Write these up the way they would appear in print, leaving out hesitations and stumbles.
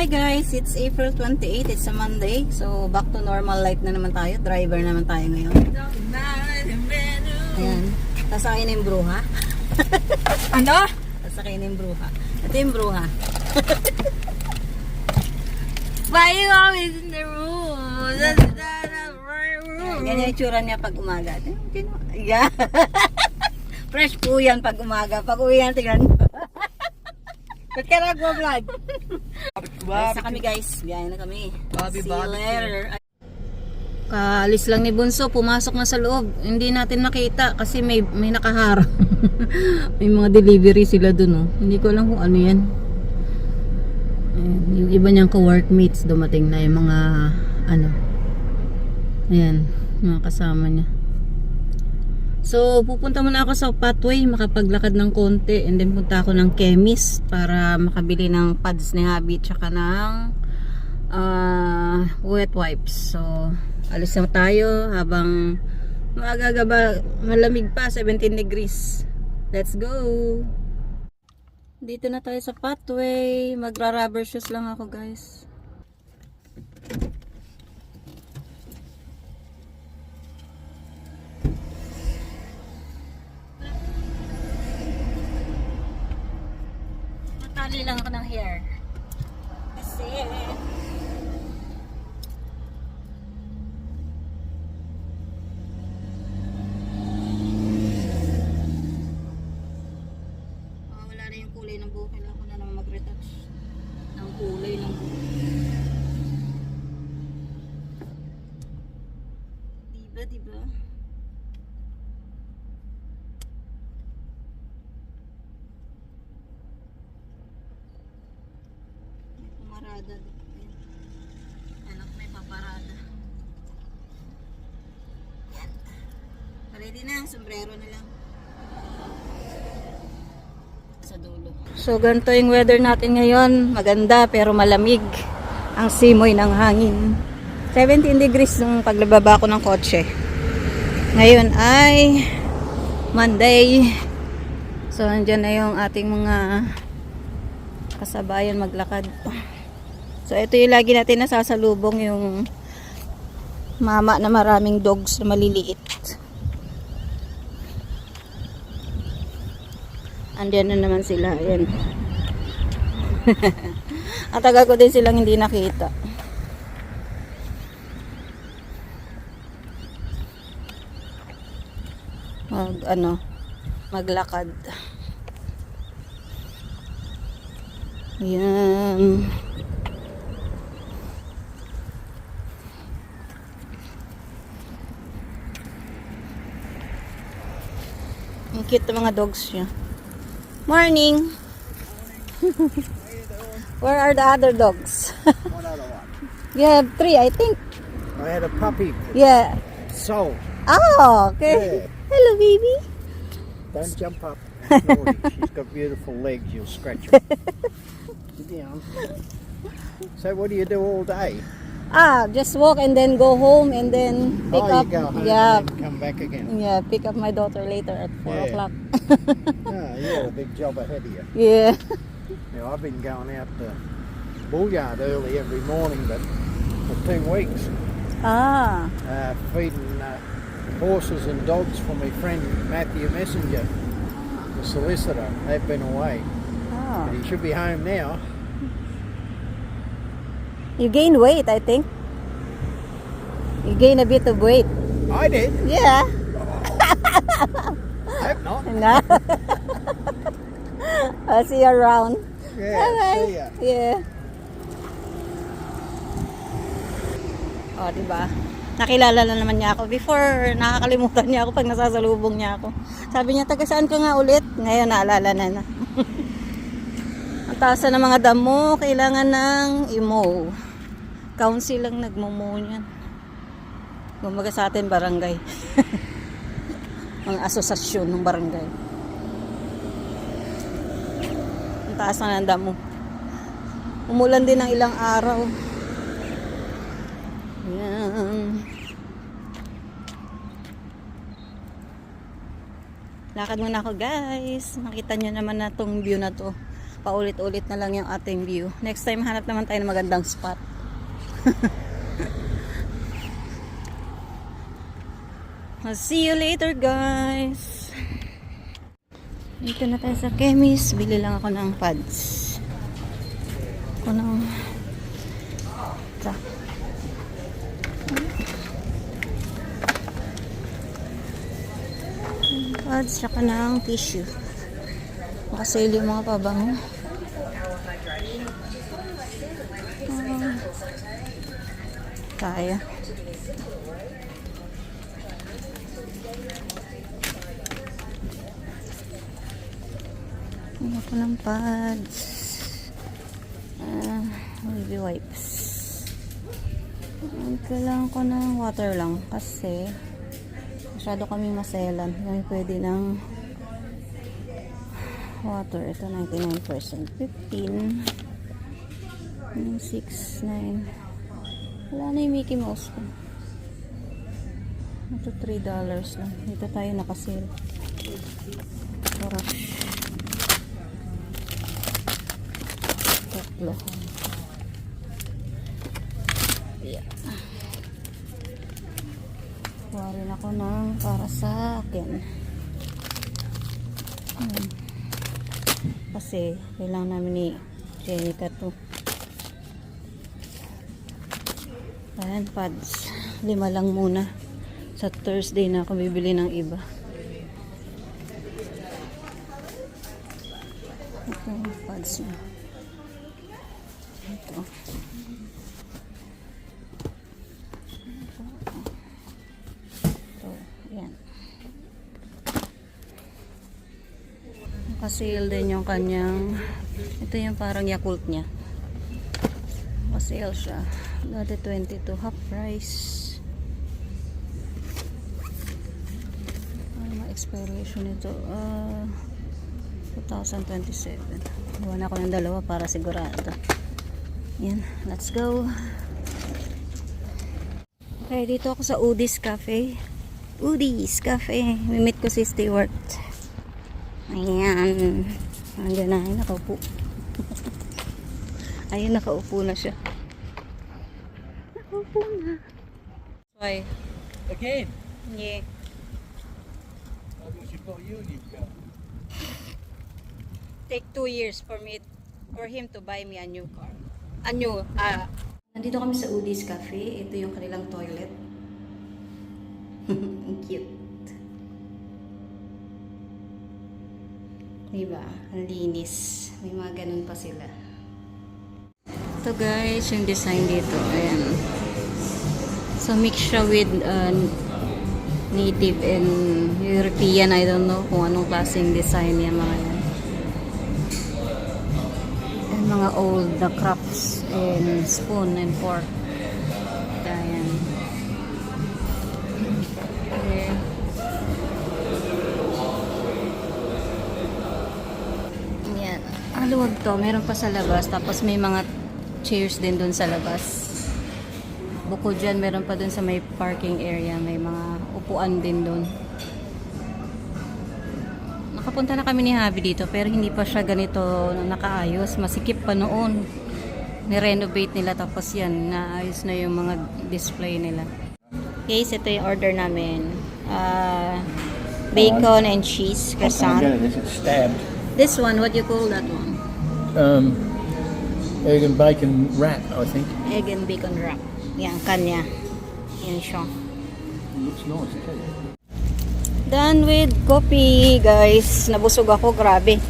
Hi guys, it's April 28, it's a Monday. So back to normal life na naman tayo. Driver naman tayo ngayon. Ayan, sasakay na yung bruha. Ano? Sasakay na yung bruha. Ito yung bruha. Why you always in the room? Ganyan yung tsura niya pag umaga. Yeah. Fresh po yan pag umaga. Pag uwi yan, tingnan. Ba't ka nagwa-vlog? Sa kami guys, biyahe na kami. Bobby, See you Bobby. later. Kaalis lang ni Bunso, pumasok na sa loob. Hindi natin nakita kasi may nakaharang. May mga delivery sila dun, oh. Hindi ko alam kung ano yan. Ayan, yung iba niyang ka-workmates dumating na yung mga ano. Ayan, mga kasama niya. So, pupunta muna ako sa pathway, makapaglakad ng konti, and then punta ako ng chemist para makabili ng pads ni Habi tsaka ng wet wipes. So, alis na tayo habang maagagaba, malamig pa, 17 degrees. Let's go! Dito na tayo sa pathway. Magra-rubber shoes lang ako, guys. Matali lang ako ng hair. Kasi wala na yung kulay ng buhok. Kailangan ko na naman mag-retouch ng kulay ng buhok. Diba? May pumarada. Anak, may paparada. Yan. Ready na, sombrero na lang. Sa dulo. So ganito yung weather natin ngayon. Maganda pero malamig. Ang simoy ng hangin. 17 degrees nung paglababa ko ng kotse. Ngayon ay Monday. So andyan na yung ating mga kasabayan maglakad. So ito yung lagi natin nasasalubong, yung mama na maraming dogs na maliliit. Andiyan na naman sila. Ayan. Ang tagal ko din silang hindi nakita. Maglakad. Ayan. Ang cute ng mga dogs niya. Morning. Where are the other dogs? One other one. You have 3, I think. I had a puppy, Yeah. Soul. Oh, okay. Yeah. Hello, baby. Don't jump up. That's naughty. She's got beautiful legs. You'll scratch her. Sit down. So what do you do all day? Just walk and then go home and then pick Oh, up. you go home Yeah. and then come back again. Yeah, pick up my daughter later at 4 Yeah. o'clock. Oh, you got a big job ahead of you. Yeah. Now, I've been going out to Bullyard early every morning, but for 2 weeks, feeding horses and dogs for my friend Matthew Messenger, the solicitor. They've been away. Oh. But he should be home now. You gain weight, I think. You gain a bit of weight. I did. Yeah. Hope not. No. I'll see you around. Yeah, Bye-bye. see ya. Yeah. Oh, diba? Nakilala na naman niya ako. Before, nakakalimutan niya ako pag nasasalubong niya ako. Sabi niya, taga saan ka nga ulit? Ngayon, naalala na. Ang taas na ng mga damo, kailangan ng imo. Council lang nagmumo niyan. Kumbaga sa atin, barangay. Mga asosasyon ng barangay. Ang taas na ng damo. Umulan din ng ilang araw. Yan. Lakad muna ako guys. Makita nyo naman na tong view na to. paulit-ulit na lang yung ating view. Next time hanap naman tayo ng magandang spot. I'll see you later, guys. Dito na tayo sa chemist. Bili lang ako ng pads. Ako ng pads, saka ng tissue. Makasale yung mga pabango. Kaya. Ano pa ng pads? Baby wipes. Kailangan ko ng water lang kasi masyado kaming maselan. May pwede ng water. Ito 99%. 15. 6, 9. Wala na yung Mickey Mouse ko. Ito $3 lang. Dito tayo nakasale. Rush. Tatlo. Yeah. Kuha rin ako ng para sa akin. Kasi kailangan namin ni Jenica to. Ayan, pads. 5 lang muna. Sa Thursday na ako bibili ng iba. Ito yung pads na. Ito. Ito. Ayan. Nakasale din yung kanyang, ito yung parang Yakult niya. Nakasale siya. Dati 22, half price. Ano expiration nito? 2027. Gawa na ako ng dalawa para sigurado. Yan, let's go. Okay, dito ako sa Udi's Cafe. Udi's Cafe. Mimit ko si Stewart. Ayan. Andiyan na, ayun nakaupo. Ayun, nakaupo na siya. Nakaupo na. Why? Again? Yeah. I wish you got you go. Take 2 years for him to buy me a new car. Nandito kami sa Udi's Cafe. Ito yung kanilang toilet. Ang cute. Diba? Ang linis. May mga ganun pa sila. Ito guys, yung design dito. Ayan. So mix siya with native and European. I don't know kung anong klaseng design yan mga yan. And mga old the crafts and spoon and fork. Ayan. Okay. Ayan. Ang luwag to. Meron pa sa labas. Tapos may mga chairs din dun sa labas. Bukod dyan, meron pa dun sa may parking area. May mga upuan din dun. Nakapunta na kami ni Javi dito pero hindi pa siya ganito nakaayos. Masikip pa noon. Ni-renovate nila tapos yan, naayos na yung mga display nila. Guys, ito yung order namin. Bacon and cheese croissant. It's stabbed. This one, what do you call that one? Egg and bacon wrap, I think. Egg and bacon wrap. Yan, kanya. Yan siya. It looks nice too. Done with coffee, guys. Nabusog ako, grabe.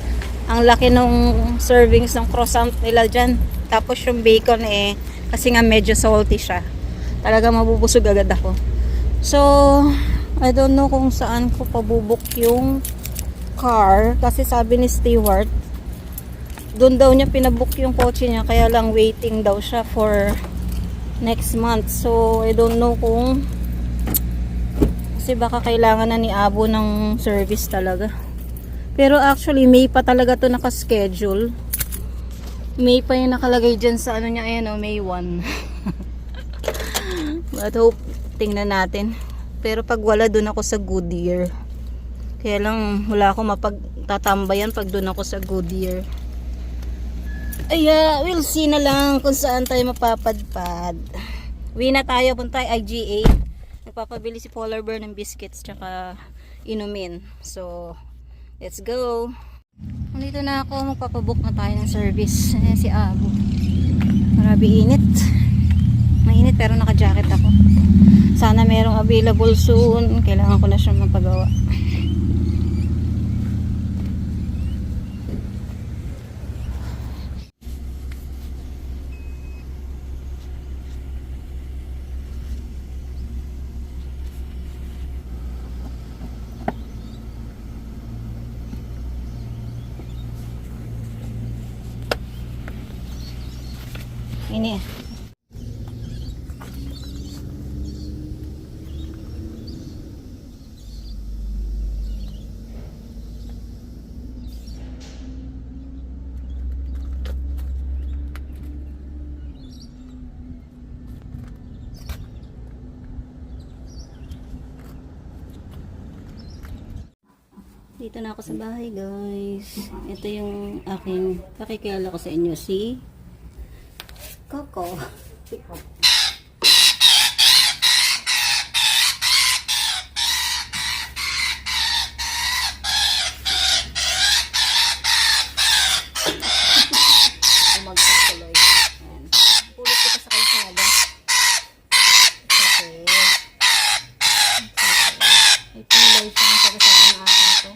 Ang laki nung servings ng croissant nila dyan. Tapos yung bacon kasi nga medyo salty siya. Talaga mabubusog agad ako. So, I don't know kung saan ko pabubok yung car. Kasi sabi ni Stewart, doon daw niya pinabook yung kotse niya. Kaya lang waiting daw siya for next month. So, I don't know kung kasi baka kailangan na ni Abo ng service talaga. Pero actually, May pa talaga to nakaschedule. May pa yung nakalagay dyan sa ano niya. Ayan o, May 1. But hope, tingnan natin. Pero pag wala, dun ako sa Goodyear. Kaya lang, wala ako mapagtatambayan pag dun ako sa Goodyear. We'll see na lang kung saan tayo mapapadpad. Uwi na tayo, punta tayo IGA. Nagpapabili si Polar Bear ng biscuits tsaka inumin. So, let's go. Nandito na ako, magpapabook na tayo ng service. Ayan si Abu. Marami init. Mainit pero naka-jacket ako. Sana merong available soon. Kailangan ko na siya mapagawa. Ini. Dito na ako sa bahay, guys. Ito yung aking pakikilala ko sa inyo, si Coco. Magkatuloy. Ayan. Pulot ko pa sa kalsada. Okay. May pilay siya sa kasama na akin to.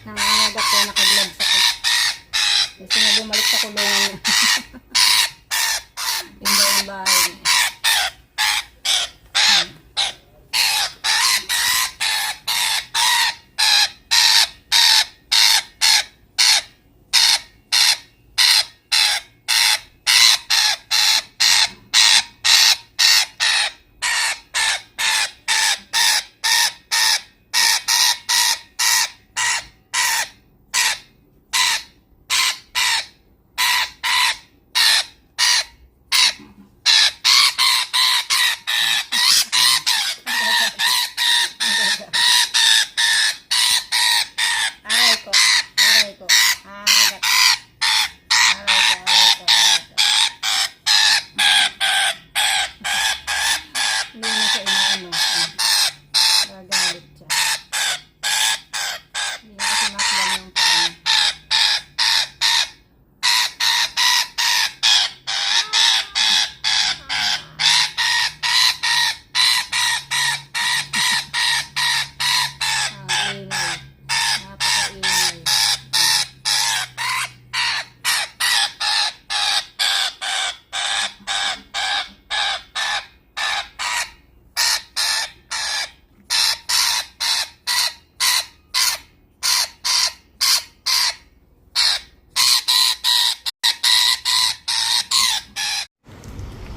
Nangangagat ko, naka-gloves ako. Gusto na bumalik sa kulungan niya. Hindi yung bahay niya.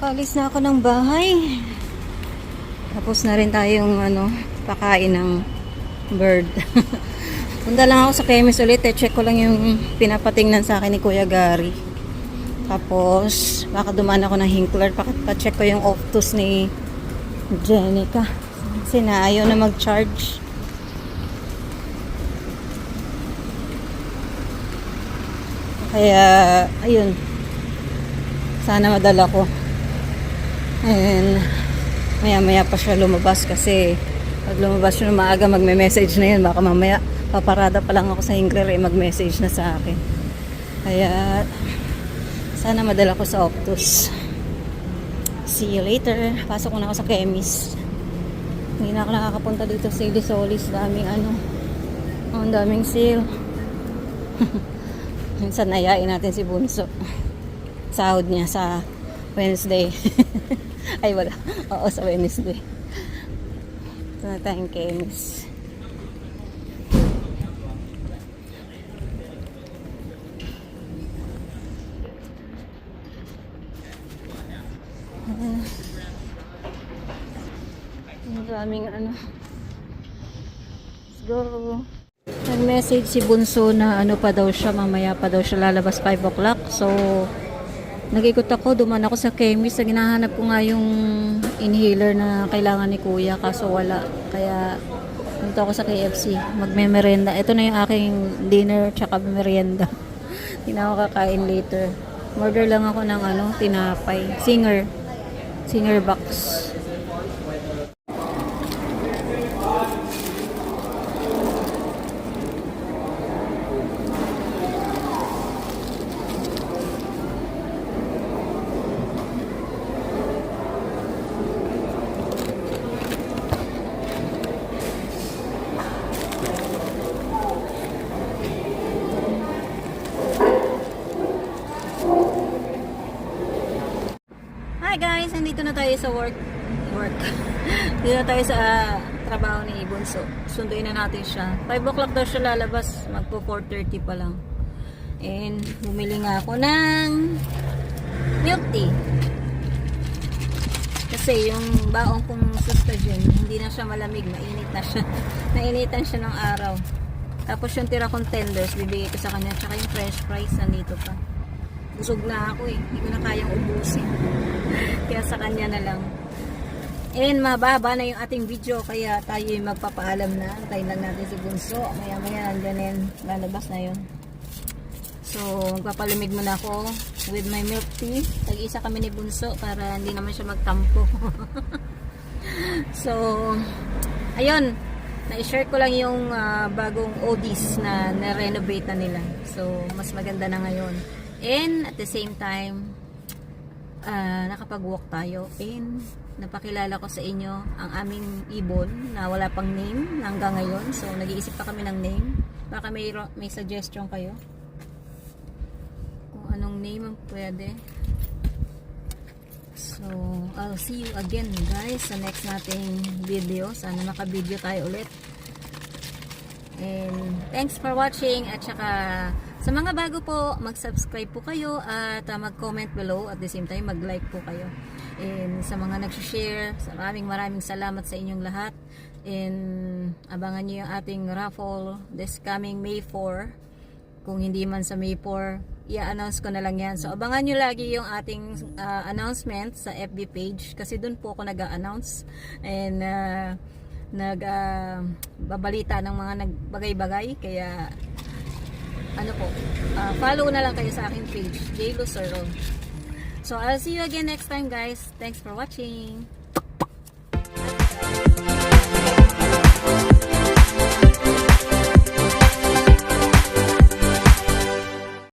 Paalis na ako ng bahay. Tapos na rin tayong pakain ng bird. Punta lang ako sa chemist ulit. Check ko lang yung pinapatingnan sa akin ni Kuya Gary. Tapos baka dumaan ako ng Hinkler. Pa-check ko yung Optus ni Jenica. Kasi na ayaw na mag-charge. Kaya, ayun. Sana madala ko. And, maya-maya pa siya lumabas kasi pag lumabas siya na maaga, magme-message na yun. Baka mamaya, paparada pa lang ako sa Ingrid, mag-message na sa akin. Kaya, sana madala ko sa Optus. See you later. Pasok ko na ako sa chemist. Hindi na ako nakakapunta dito sa Ilisolis. Daming ang daming sale. Minsan nayain natin si Bunso. Sahod niya sa Wednesday. Ay wala. Oo, sa Wednesday. Ito na tayong chemist. Ang daming Let's go. Nag-message si Bunso na pa daw siya, mamaya pa daw siya lalabas 5 o'clock. So, nag-ikot ako, duman ako sa chemist. Ginahanap ko nga yung inhaler na kailangan ni Kuya, kaso wala. Kaya, punta ako sa KFC, magme-merienda. Ito na yung aking dinner tsaka merienda. Hindi na ako kakain later. Order lang ako ng tinapay. Singer box. Hi guys, nandito na tayo sa work. Dito na tayo sa trabaho ni Bunso. Sunduin na natin siya. 5 o'clock daw siya lalabas. Magpo 4:30 pa lang. And bumili nga ako ng milk tea. Kasi yung baong kong Sustagen, hindi na siya malamig. Mainit na siya. Nainitan siya ng araw. Tapos yung tira kong tenders, bibigay ko sa kanya. Tsaka yung fresh fries, nandito pa. Busog na ako eh. Hindi ko na kayang ubusin. Kaya sa kanya na lang. And mababa na yung ating video. Kaya tayo yung magpapaalam na. Antayin lang natin si Bunso. Maya-maya nandyan na yun. Lalabas na yun. So, magpapalamig muna ako with my milk tea. Tag-isa kami ni Bunso para hindi naman siya magtampo. So, ayun. Na-share ko lang yung bagong Odis na na-renovate na nila. So, mas maganda na ngayon. And at the same time, nakapag-walk tayo. And napakilala ko sa inyo ang aming ibon na wala pang name hanggang ngayon. So, nag-iisip pa kami ng name. Baka may suggestion kayo kung anong name ang pwede. So, I'll see you again guys sa next nating video. Sana maka-video tayo ulit. And thanks for watching. At saka sa mga bago po, mag-subscribe po kayo at mag-comment below. At the same time, mag-like po kayo. And sa mga nag-share, maraming salamat sa inyong lahat. And abangan nyo yung ating raffle this coming May 4. Kung hindi man sa May 4, i-announce ko na lang yan. So abangan nyo lagi yung ating announcement sa FB page. Kasi dun po ako nag-announce. And nagbabalita ng mga nagbagay-bagay. Kaya follow na lang kayo sa aking page, J. Lucero. So I'll see you again next time guys. Thanks for watching.